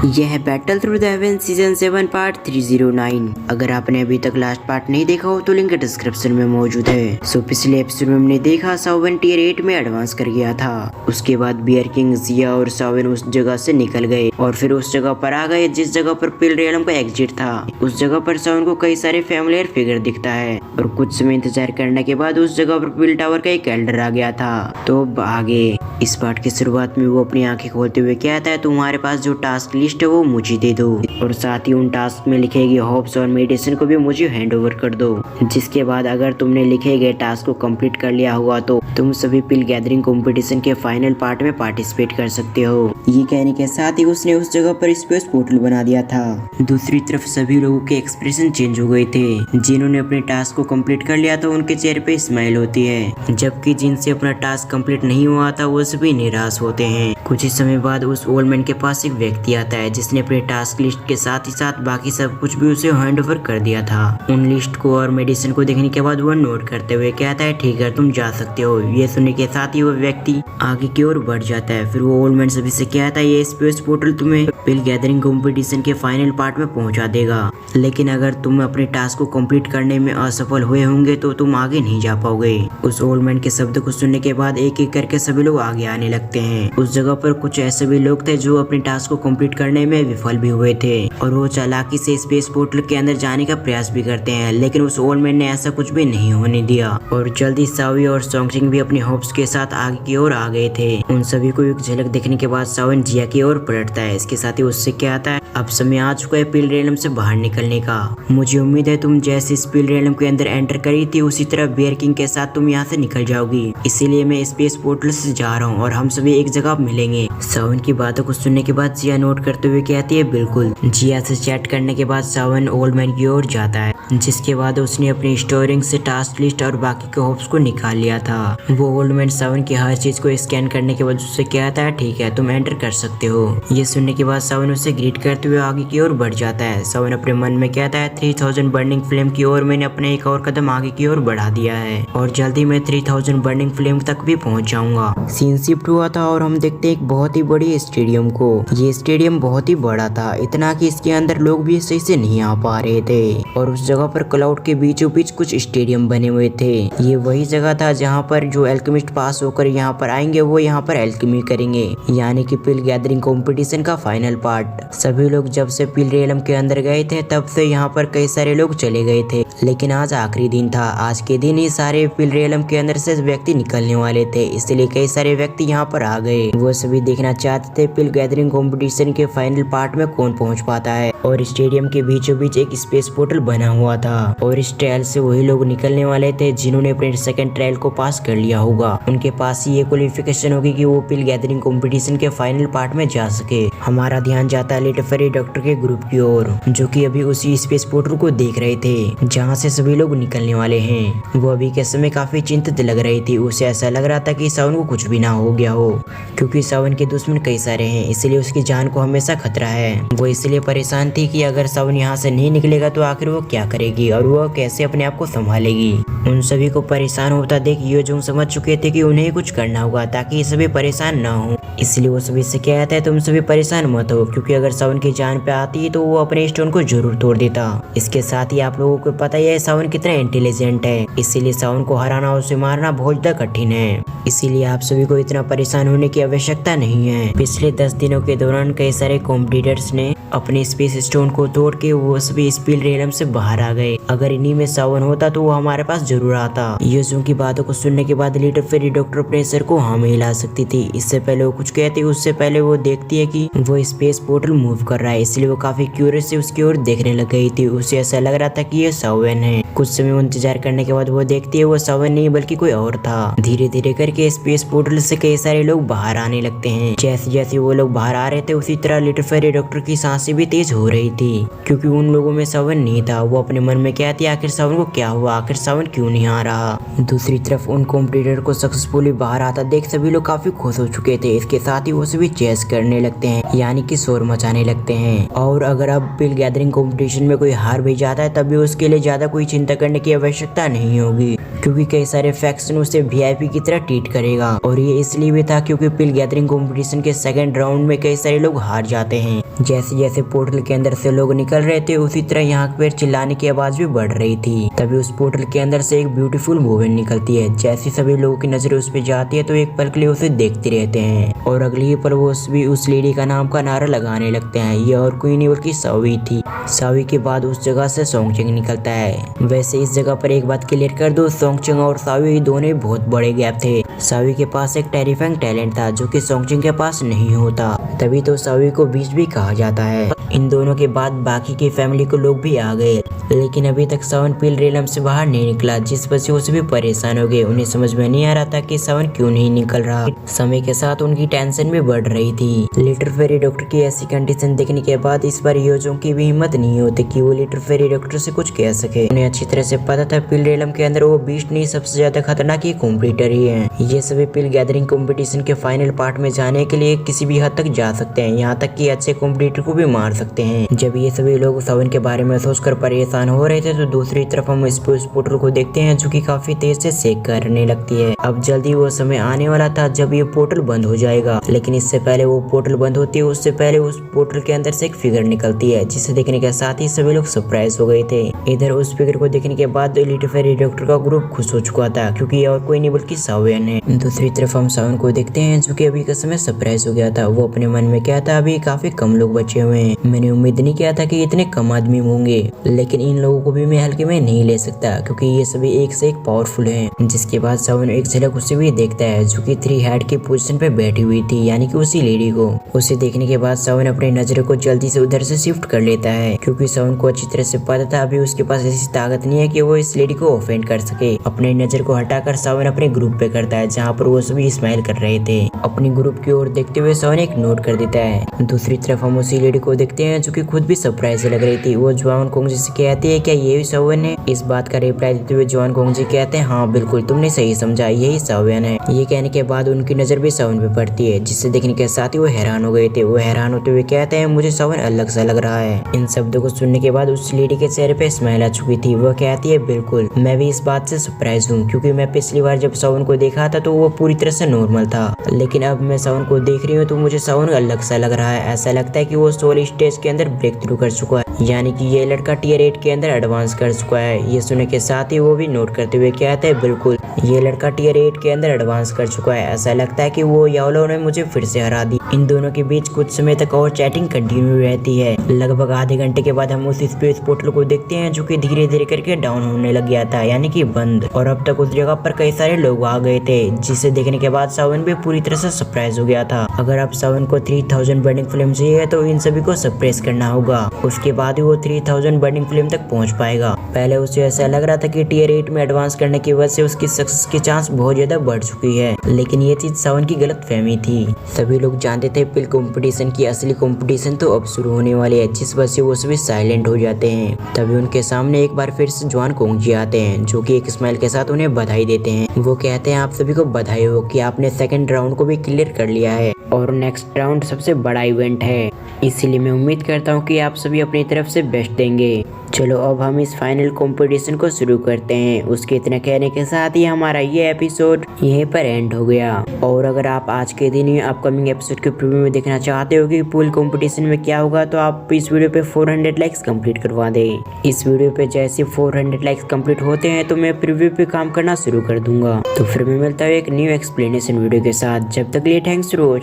यह है battle through the haven season 7 part 309। अगर आपने अभी तक लास्ट पार्ट नहीं देखा हो तो लिंक डिस्क्रिप्शन में मौजूद है। सो पिछले एपिसोड में हमने देखा सावन टियर 8 में एडवांस कर गया था। उसके बाद बियर किंग, जिया और सावन उस जगह से निकल गए और फिर उस जगह पर आ गए जिस जगह पर पिल रियलम का एग्जिट था। उस जगह पर सावन को कई सारे फैमिलियर फिगर दिखता है और कुछ समय इंतजार करने के बाद उस जगह पर पिल टावर का एक एल्डर आ गया था। तो अब आगे इस पार्ट की शुरुआत में वो अपनी आंखें खोलते हुए कहता है तुम्हारे पास जो टास्क लिस्ट है वो मुझे दे दो और साथ ही उन टास्क में लिखे गए होप्स और मेडिसिन को भी मुझे हैंड ओवर कर दो। जिसके बाद अगर तुमने लिखे गए टास्क को कंप्लीट कर लिया हुआ तो तुम सभी पिल गैदरिंग कंपटीशन के फाइनल पार्ट में पार्टिसिपेट कर सकते हो। ये कहने के साथ ही उसने उस जगह पर स्पेस पोर्टल बना दिया था। दूसरी तरफ सभी लोगों के एक्सप्रेशन चेंज हो गए थे। जिन्होंने अपने टास्क को कंप्लीट कर लिया था उनके चेहरे पे स्माइल होती है, जबकि जिनसे अपना टास्क कंप्लीट नहीं हुआ था वो सभी निराश होते हैं। कुछ ही समय बाद उस ओल्ड मैन के पास एक व्यक्ति आता है जिसने अपने टास्क लिस्ट के साथ ही साथ बाकी सब कुछ भी उसे हैंड ओवर कर दिया था। उन लिस्ट को और मेडिसिन को देखने के बाद वो नोट करते हुए कहता है ठीक है तुम जा सकते हो। ये सुनने के साथ ही वो व्यक्ति आगे की ओर बढ़ जाता है। फिर वो ओल्ड मैन सभी से कहता है ये स्पेस पोर्टल तुम्हें पिल गैदरिंग कंपटीशन के फाइनल पार्ट में पहुंचा देगा, लेकिन अगर तुम अपने टास्क को कंप्लीट करने में असफल हुए होंगे तो तुम आगे नहीं जा पाओगे। उस ओल्ड मैन के शब्द को सुनने के बाद एक एक करके सभी लोग आगे आने लगते हैं। उस जगह पर कुछ ऐसे भी लोग थे जो अपने टास्क को कंप्लीट करने में विफल भी हुए थे और वो चालाकी से स्पेस पोर्टल के अंदर जाने का प्रयास भी करते हैं, लेकिन उस ओल्ड मैन ने ऐसा कुछ भी नहीं होने दिया और जल्दी सावी और सोंगसिंग भी अपने होप्स के साथ आगे की ओर आ गए थे। उन सभी को एक झलक देखने के बाद सावन जिया की ओर पलटता है। इसके साथ ही उससे कहता है अब समय आ चुका है पिल रियलम से बाहर निकलने का। मुझे उम्मीद है तुम जैसे इस पिल रियलम के अंदर एंटर करी थी उसी तरह बियर किंग के साथ तुम यहाँ से निकल जाओगी, इसीलिए मैं स्पेस पोर्टल से जा रहा हूँ और हम सभी एक जगह मिलेंगे। सावन की बातों को सुनने के बाद जिया नोट करते हुए कहती है बिल्कुल। जिया से चैट करने के बाद सावन ओल्ड मैन की ओर जाता है, जिसके बाद उसने अपनी स्टोरिंग से टास्क लिस्ट और बाकी के होप्स को निकाल लिया था। वो ओल्ड मैन सावन की हर चीज को स्कैन करने के बाद उससे कहता है ठीक है तुम एंटर कर सकते हो। ये सुनने के बाद सावन उसे ग्रीट करते हुए आगे की ओर बढ़ जाता है। सावन अपने मन में कहता है 3000 बर्निंग फ्लेम की ओर मैंने अपने एक और कदम आगे की ओर बढ़ा दिया है और जल्दी मैं 3000 बर्निंग फ्लेम तक भी पहुंच जाऊंगा। सीन शिफ्ट हुआ था और हम देखते एक बहुत ही बड़ी स्टेडियम को। ये स्टेडियम बहुत ही बड़ा था, इतना कि इसके अंदर लोग भी सही से नहीं आ पा रहे थे और उस जगह पर क्लाउड के बीचों बीच कुछ स्टेडियम बने हुए थे। ये वही जगह था जहाँ पर जो एल्केमिस्ट पास होकर यहाँ पर आएंगे वो यहाँ पर एल्केमी करेंगे, यानी कि पिल गैदरिंग कंपटीशन का फाइनल पार्ट। सभी लोग जब से पिल रियलम के अंदर गए थे तब से यहाँ पर कई सारे लोग चले गए थे, लेकिन आज आखिरी दिन था। आज के दिन ही सारे पिल रियलम के अंदर से व्यक्ति निकलने वाले थे, इसलिए कई सारे व्यक्ति यहाँ पर आ गए। वो सभी देखना चाहते थे पिल गैदरिंग कंपटीशन के फाइनल पार्ट में कौन पहुंच पाता है और स्टेडियम के बीचों बीच एक स्पेस पोर्टल बना हुआ था और इस ट्रायल से वही लोग निकलने वाले थे जिन्होंने अपने सेकंड ट्रायल को पास कर लिया होगा। उनके पास ही ये क्वालिफिकेशन होगी कि वो पिल गैदरिंग कंपटीशन के फाइनल पार्ट में जा सके। हमारा ध्यान जाता है लिटिल फेरी डॉक्टर के ग्रुप की ओर, जो कि अभी उसी स्पेस पोर्टल को देख रहे थे जहाँ से सभी लोग निकलने वाले हैं। वो अभी के समय काफी चिंतित लग रही थी। उसे ऐसा लग रहा था कि सावन को कुछ भी ना हो गया हो, क्योंकि सावन के दुश्मन कई सारे हैं, इसलिए उसकी जान को हमेशा खतरा है। वो इसलिए परेशान थी कि अगर सावन यहाँ से नहीं निकलेगा तो आखिर वो क्या करेगी और वो कैसे अपने आप को संभालेगी। उन सभी को परेशान होता देख योजोंग समझ चुके थे कि उन्हें कुछ करना होगा ताकि ये सभी परेशान ना हो, इसलिए वो सभी से कहता है तुम सभी परेशान मत हो, क्योंकि अगर सावन की जान पे आती तो वो अपने स्टोन को जरूर तोड़ देता। इसके साथ ही आप लोगों को पता ही है सावन कितना इंटेलिजेंट है, इसीलिए सावन को हराना और उसे मारना बहुत ज्यादा कठिन है, इसीलिए आप सभी को इतना परेशान होने की आवश्यकता नहीं है। पिछले 10 दिनों के दौरान कई सारे कॉम्पिटिटर्स ने अपने स्पेस स्टोन को तोड़ के वो सभी पिल रियलम से बाहर आ गए। अगर इन्हीं में सावन होता तो वो हमारे पास जरूर आता। योजोंग की बातों को सुनने के बाद लिटिल फेरी डॉक्टर अपने सर को हाँ में हिला सकती थी। इससे पहले वो कुछ कहती, उससे पहले वो देखती है कि वो स्पेस पोर्टल मूव कर रहा है, इसलिए वो काफी क्यूरियस से उसकी ओर देखने लग गई थी। उसे ऐसा लग रहा था कि ये सावन है। कुछ समय इंतजार करने के बाद वो देखती है वो सावन नहीं बल्कि कोई और था। धीरे धीरे करके स्पेस पोर्टल से कई सारे लोग बाहर आने लगते हैं। जैसे जैसे वो लोग बाहर आ रहे थे उसी तरह लिटिल फेरी डॉक्टर की सांसें भी तेज हो रही थी, क्योंकि उन लोगों में सावन नहीं था। वो अपने मन में कहती आखिर सावन को क्या हुआ, आखिर सावन क्यों नहीं आ रहा। दूसरी तरफ उन कॉम्पिटिटर को सक्सेसफुली बाहर आता देख सभी लोग काफी खुश हो चुके थे। इसके साथ ही वो सभी चेस करने लगते हैं, यानी कि शोर मचाने लगते हैं। और अगर अब पिल गैदरिंग कंपटीशन में कोई हार भी जाता है तब भी उसके लिए ज्यादा कोई चिंता करने की आवश्यकता नहीं होगी, क्योंकि कई सारे फैक्शन उसे वीआईपी की तरह ट्रीट करेगा। और ये इसलिए भी था क्योंकि पिल गैदरिंग कंपटीशन के सेकंड राउंड में कई सारे लोग हार जाते हैं। जैसे जैसे पोर्टल के अंदर से लोग निकल रहे थे उसी तरह यहाँ पर चिल्लाने की आवाज भी बढ़ रही थी। तभी उस पोर्टल के अंदर से एक ब्यूटीफुल वुमन निकलती है। जैसे सभी लोगों की नजर उस पर जाती है तो एक पल के लिए उसे देखते रहते हैं और अगली ही पल वो भी उस लेडी का नाम का नारा लगाने लगते हैं। ये और कोई नहीं बल्कि सावी थी। सावी के बाद उस जगह से सोंगचेंग निकलता है। वैसे इस जगह पर एक बात क्लियर कर दो, सोंगचेंग और सावी दोनों बहुत बड़े गैप थे। सावी के पास एक टेरिफाइंग टैलेंट था जो कि सोंगचेंग के पास नहीं होता, तभी तो सावी को बीच भी कहा जाता है। इन दोनों के बाद बाकी की फैमिली को लोग भी आ गए, लेकिन अभी तक सावन पिल रेलम से बाहर नहीं निकला, जिस वजह से वो सभी परेशान हो गए। उन्हें समझ में नहीं आ रहा था कि सावन क्यों नहीं निकल रहा। समय के साथ उनकी टेंशन भी बढ़ रही थी। लिटिल फेरी डॉक्टर की ऐसी कंडीशन देखने के बाद इस बार योजों की भी हिम्मत नहीं होती कि वो लिटिल फेरी डॉक्टर से कुछ कह सके। उन्हें अच्छी तरह से पता था पिल रेलम के अंदर वो बीस्ट नहीं सबसे ज्यादा खतरनाक ये कॉम्पिटिटर ही है। ये सभी पिल गैदरिंग कॉम्पिटिशन के फाइनल पार्ट में जाने के लिए किसी भी हद तक जा सकते हैं, यहाँ तक कि अच्छे कॉम्पिटिटर को भी मार सकते हैं। जब ये सभी लोग सावन के बारे में सोचकर परेशान हो रहे थे तो दूसरी तरफ हम इस पोर्टल को देखते हैं जो कि काफी तेज से सेक करने लगती है। अब जल्दी वो समय आने वाला था जब ये पोर्टल बंद हो जाएगा, लेकिन इससे पहले वो पोर्टल बंद होती है उससे पहले उस पोर्टल के अंदर से एक फिगर निकलती है, जिसे देखने के साथ ही सभी लोग सरप्राइज हो गए थे। इधर उस फिगर को देखने के बाद लिटिल फेरी डॉक्टर का ग्रुप खुश हो चुका था क्योंकि ये और कोई नहीं बल्कि सावन है। दूसरी तरफ हम सावन को देखते हैं जो कि अभी का समय सरप्राइज हो गया था। वो अपने मन में क्या था, अभी काफी कम लोग बचे हुए हैं, मैंने उम्मीद नहीं किया था कि इतने कम आदमी होंगे, लेकिन इन लोगों को भी मैं हल्के में नहीं ले सकता क्योंकि ये सभी एक से एक पावरफुल हैं। जिसके बाद सावन एक झलक उसे भी देखता है जो कि 3 हेड की पोजीशन पे बैठी हुई थी, यानी कि उसी लेडी को। उसे देखने के बाद सावन अपनी नजर को जल्दी से उधर से शिफ्ट कर लेता है क्योंकि सावन को अच्छी तरह से पता था अभी उसके पास ऐसी ताकत नहीं है कि वो इस लेडी को ऑफेंड कर सके। अपनी नजर को हटाकर सावन अपने ग्रुप पे करता है जहाँ पर वो सभी स्माइल कर रहे थे। अपनी ग्रुप की ओर देखते हुए सावन एक नोट कर देता है। दूसरी तरफ हम उसी लेडी को देखते हैं जो कि खुद भी सरप्राइज से लग रही थी। वो जवान कोंगजी से कहती है क्या ये सावन है? इस बात का रिप्लाई देते हुए जवान कोंगजी कहते हैं हाँ बिल्कुल तुमने सही समझा, यही सावन है। ये कहने के बाद उनकी नजर भी सावन पे पड़ती है, जिससे देखने के साथ ही वो हैरान हो गए थे। वो हैरान होते हुए कहते हैं मुझे सावन अलग सा लग रहा है। इन शब्दों को सुनने के बाद उस लेडी के चेहरे पे स्माइल आ चुकी थी। वो कहती है बिल्कुल मैं भी इस बात से सरप्राइज हूँ क्योंकि मैं पिछली बार जब सावन को देखा था तो वो पूरी तरह से नॉर्मल था, लेकिन अब मैं सावन को देख रही हूँ तो मुझे सावन अलग सा लग रहा है। ऐसा लगता है कि वो सोल स्टेज के अंदर ब्रेक थ्रू कर चुका है, यानी कि ये लड़का टियर 8 के अंदर एडवांस कर चुका है। ये सुनने के साथ ही वो भी नोट करते हुए कहते हैं बिल्कुल ये लड़का टियर 8 के अंदर एडवांस कर चुका है। ऐसा लगता है कि वो याओलो ने मुझे फिर से हरा दी। इन दोनों के बीच कुछ समय तक और चैटिंग कंटिन्यू रहती है। लगभग आधे घंटे के बाद हम उस स्पेस पोर्टल को देखते हैं जो कि धीरे धीरे करके डाउन होने लग गया था, यानी कि बंद। और अब तक उस जगह पर कई सारे लोग आ गए थे, जिसे देखने के बाद सावन भी पूरी तरह से सरप्राइज हो गया था। अगर अब सावन को 3000 बर्निंग फ्लेम चाहिए तो इन सभी को सरप्राइज करना होगा, उसके बाद ही वो 3000 बर्निंग फ्लेम तक पहुंच पाएगा। पहले उसे ऐसा लग रहा था कि टियर 8 में एडवांस करने की वजह से उसकी सक्सेस की चांस बहुत ज्यादा बढ़ चुकी है, लेकिन ये चीज सावन की गलत फहमी थी। सभी लोग जानते थे पिल कंपटीशन की असली कंपटीशन तो अब शुरू होने वाली है, जिस वजह से वो सभी साइलेंट हो जाते हैं। तभी उनके सामने एक बार फिर से जवान कोंगजी आते हैं जो कि एक स्माइल के साथ उन्हें बधाई देते हैं। वो कहते हैं आप सभी को बधाई हो कि आपने सेकंड राउंड को भी क्लियर कर लिया है और नेक्स्ट राउंड सबसे बड़ा इवेंट है, इसीलिए मैं उम्मीद करता हूँ कि आप सभी अपनी तरफ से बेस्ट देंगे। चलो अब हम इस फाइनल कंपटीशन को शुरू करते हैं। उसके इतना कहने के साथ ही हमारा ये एपिसोड यहीं पर एंड हो गया। और अगर आप आज के दिन ही अपकमिंग एपिसोड के प्रीव्यू में देखना चाहते हो कि पूल कंपटीशन में क्या होगा तो आप इस वीडियो पे 400 लाइक्स कंप्लीट करवा दें। इस वीडियो पे जैसे 400 लाइक्स कंप्लीट होते हैं तो मैं प्रीव्यू पे काम करना शुरू कर दूंगा। तो फिर मैं मिलता हूँ एक न्यू एक्सप्लेनेशन वीडियो के साथ। जब तक लिए थैंक्स फॉर वॉचिंग।